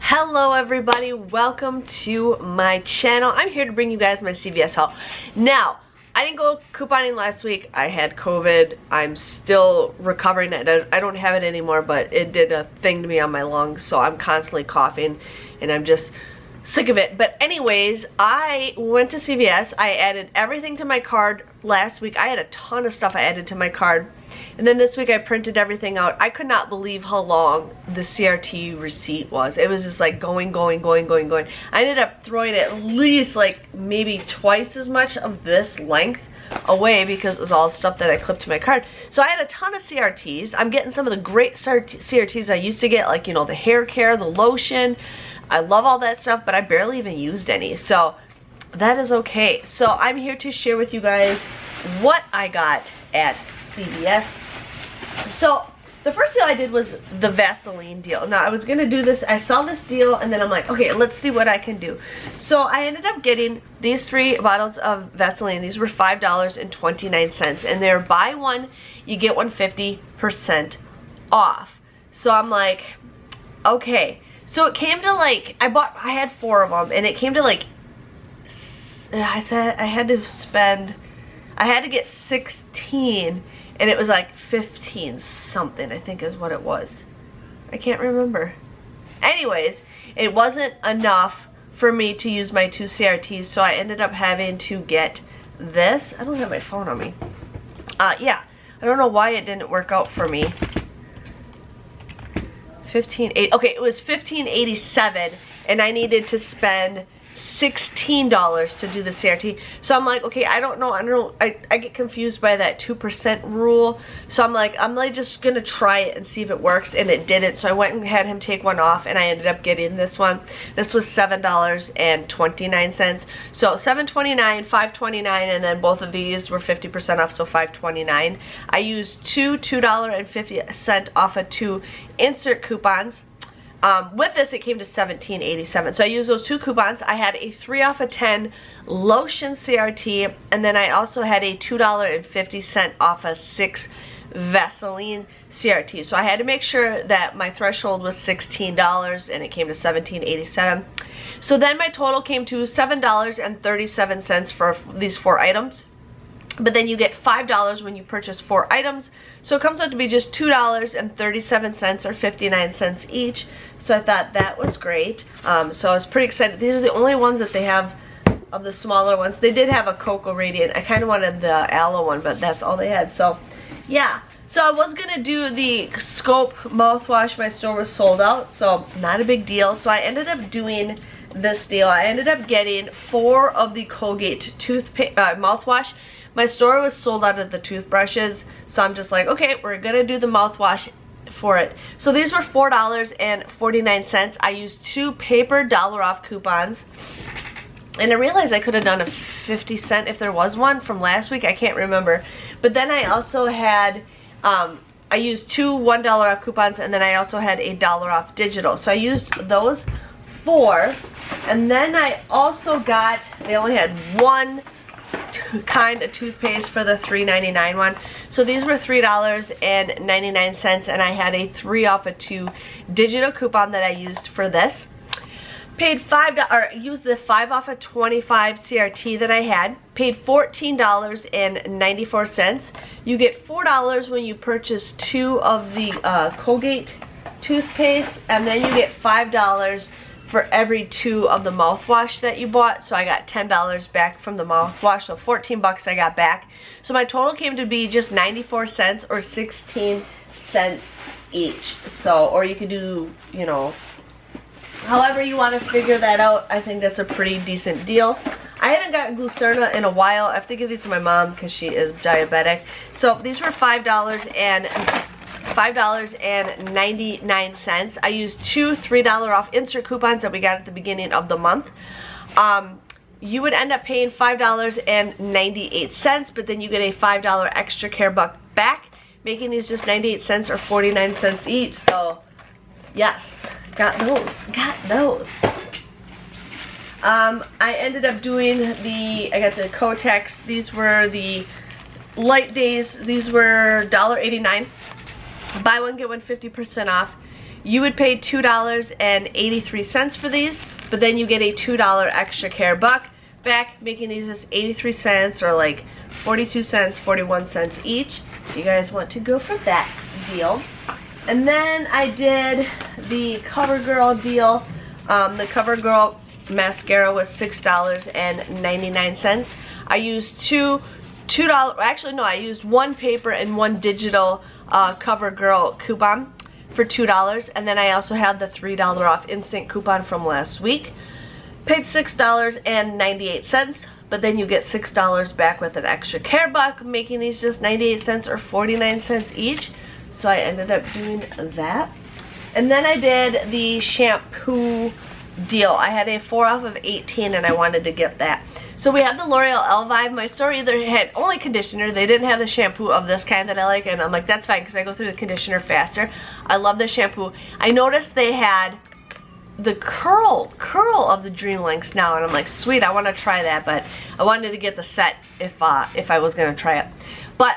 Hello everybody, welcome to my channel. I'm here to bring you guys my CVS haul. Now, I didn't go couponing last week. I had COVID. I'm still recovering. I don't have it anymore, but it did a thing to me on my lungs, so I'm constantly coughing and I'm just sick of it. But anyways, I went to CVS. I added everything to my card last week. I had a ton of stuff I added to my card. And then this week I printed everything out. I could not believe how long the CRT receipt was. It was just like going. I ended up throwing at least like maybe twice as much of this length away because it was all stuff that I clipped to my card. So I had a ton of CRTs. I'm getting some of the great CRTs I used to get, like, you know, the hair care, the lotion. I love all that stuff, but I barely even used any. So that is okay. So I'm here to share with you guys what I got at CVS. So the first deal I did was the Vaseline deal. Now I was gonna do this, I saw this deal and then I'm like, okay, let's see what I can do. So I ended up getting these 3 bottles of Vaseline. These were $5.29 and they're buy one, you get one 50% off. So I'm like, okay. So it came to like, I had 4 of them and it came to like, I said I had to get 16 and it was like 15 something, I think is what it was. I can't remember. Anyways, it wasn't enough for me to use my 2 CRTs, so I ended up having to get this. I don't have my phone on me. Yeah, I don't know why it didn't work out for me. Okay, it was $15.87 and I needed to spend $16 to do the CRT. So I'm like, okay, I don't know, I get confused by that 2% rule. So I'm like just gonna try it and see if it works, and it didn't. So I went and had him take one off and I ended up getting this one. This was $7.29. So $7.29, $5.29, and then both of these were 50% off, so $5.29. I used two $2.50 off of 2 insert coupons. With this, it came to $17.87. So I used those 2 coupons. I had a 3 off of 10 lotion CRT, and then I also had a $2.50 off of 6 Vaseline CRT. So I had to make sure that my threshold was $16, and it came to $17.87. So then my total came to $7.37 for these 4 items. But then you get $5 when you purchase 4 items. So it comes out to be just $2.37 or 59 cents each. So I thought that was great. So I was pretty excited. These are the only ones that they have of the smaller ones. They did have a Cocoa Radiant. I kind of wanted the Aloe one, but that's all they had. So yeah. So I was going to do the Scope mouthwash. My store was sold out, so not a big deal. So I ended up doing this deal. I ended up getting 4 of the Colgate toothpick mouthwash. My store was sold out of the toothbrushes, so I'm just like, okay, we're gonna do the mouthwash for it. So these were $4.49. I used 2 paper dollar off coupons, and I realized I could have done a 50-cent if there was one from last week. I can't remember. But then I also had, I used 2 $1 off coupons, and then I also had a $1 off digital. So I used those 4, and then I also got, they only had 1 kind of toothpaste for the $3.99 one. So these were $3.99, and I had a 3 off of 2 digital coupon that I used for this. Paid $5, or used the 5 off of 25 CRT that I had. Paid $14.94. You get $4 when you purchase 2 of the Colgate toothpaste, and then you get $5 for every 2 of the mouthwash that you bought. So I got $10 back from the mouthwash, so 14 bucks I got back. So my total came to be just 94 cents or 16 cents each. So, or you could do, you know, however you want to figure that out. I think that's a pretty decent deal. I haven't gotten Glucerna in a while. I have to give these to my mom because she is diabetic. So these were $5.99. I used 2 $3 off insert coupons that we got at the beginning of the month. You would end up paying $5.98, but then you get a $5 extra care buck back, making these just 98 cents or 49 cents each. So yes, got those. I ended up doing I got the Kotex. These were the light days. These were $1.89. Buy one, get one 50% off. you would pay $2.83 for these, but then you get a $2 extra care buck back, making these just 83 cents or like 42 cents, 41 cents each. You guys want to go for that deal. And then I did the Covergirl deal. The Covergirl mascara was $6.99. I used $2, actually no, I used one paper and one digital Covergirl coupon for $2, and then I also had the $3 off instant coupon from last week. Paid $6.98, but then you get $6 back with an extra care buck, making these just 98 cents or 49 cents each. So I ended up doing that. And then I did the shampoo deal. I had a 4 off of 18 and I wanted to get that. So we have the L'Oreal Elvive. My store either had only conditioner, they didn't have the shampoo of this kind that I like, and I'm like, that's fine because I go through the conditioner faster. I love the shampoo. I noticed they had the curl of the Dream Links now, and I'm like, sweet, I want to try that, but I wanted to get the set if I was going to try it. But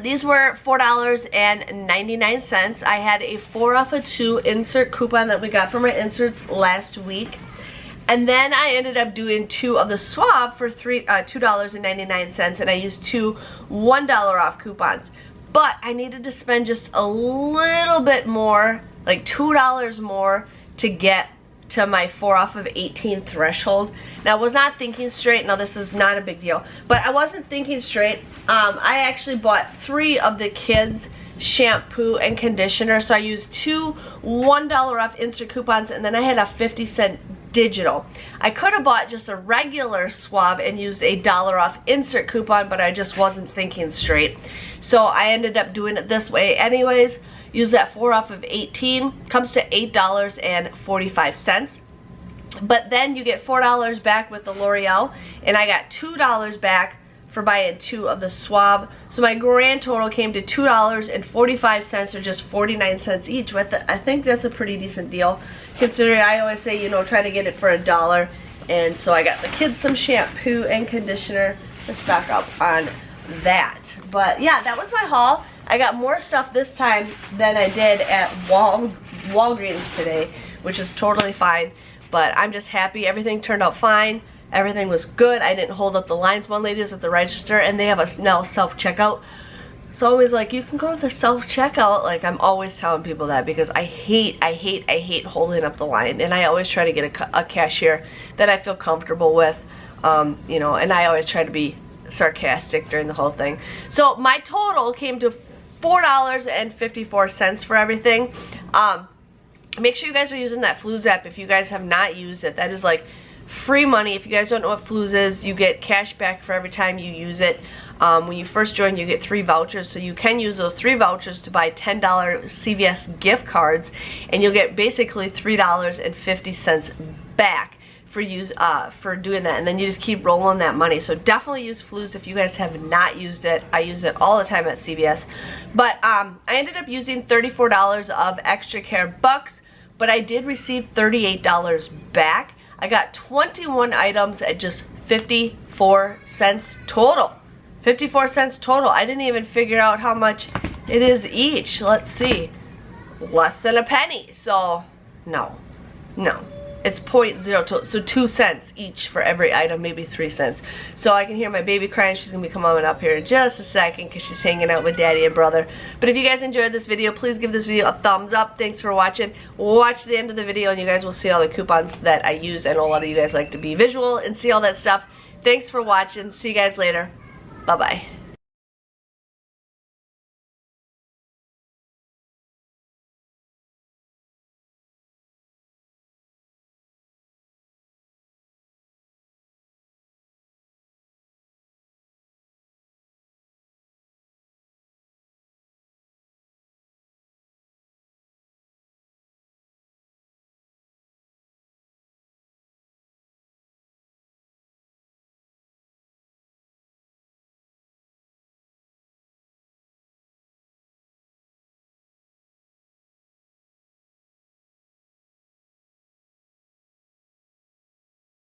these were $4.99. I had a 4 off of 2 insert coupon that we got from my inserts last week. And then I ended up doing 2 of the swab for $2.99, and I used 2 $1 off coupons. But I needed to spend just a little bit more, like $2 more, to get to my 4 off of 18 threshold. Now I was not thinking straight. Now this is not a big deal, but I wasn't thinking straight. I actually bought 3 of the kids shampoo and conditioner, so I used 2 $1 off instant coupons, and then I had a 50-cent digital. I could have bought just a regular swab and used a $1 off insert coupon, but I just wasn't thinking straight. So I ended up doing it this way anyways. Use that 4 off of 18, comes to $8.45. But then you get $4 back with the L'Oreal, and I got $2 back for buying 2 of the swab. So my grand total came to $2.45, or just 49 cents each. I think that's a pretty decent deal, considering I always say, you know, try to get it for $1. And so I got the kids some shampoo and conditioner to stock up on that. But yeah, that was my haul. I got more stuff this time than I did at Walgreens today, which is totally fine. But I'm just happy. Everything turned out fine. Everything was good. I didn't hold up the lines. One lady was at the register, and they have a now self-checkout. So always like, you can go to the self-checkout. Like, I'm always telling people that because I hate holding up the line. And I always try to get a cashier that I feel comfortable with, you know, and I always try to be sarcastic during the whole thing. So my total came to $4.54 for everything. Make sure you guys are using that Flues app if you guys have not used it. That is like free money. If you guys don't know what Flues is, you get cash back for every time you use it. When you first join, you get 3 vouchers, so you can use those 3 vouchers to buy $10 CVS gift cards, and you'll get basically $3.50 back for doing that, and then you just keep rolling that money. So definitely use Flues if you guys have not used it. I use it all the time at CVS. But I ended up using $34 of extra care bucks, but I did receive $38 back. I got 21 items at just 54 cents total. 54 cents total. I didn't even figure out how much it is each. Let's see. Less than a penny. So no. It's 0.02, so 2 cents each for every item, maybe 3 cents. So I can hear my baby crying. She's gonna be coming up here in just a second because she's hanging out with daddy and brother. But if you guys enjoyed this video, please give this video a thumbs up. Thanks for watching. Watch the end of the video and you guys will see all the coupons that I use. I know a lot of you guys like to be visual and see all that stuff. Thanks for watching. See you guys later. Bye-bye.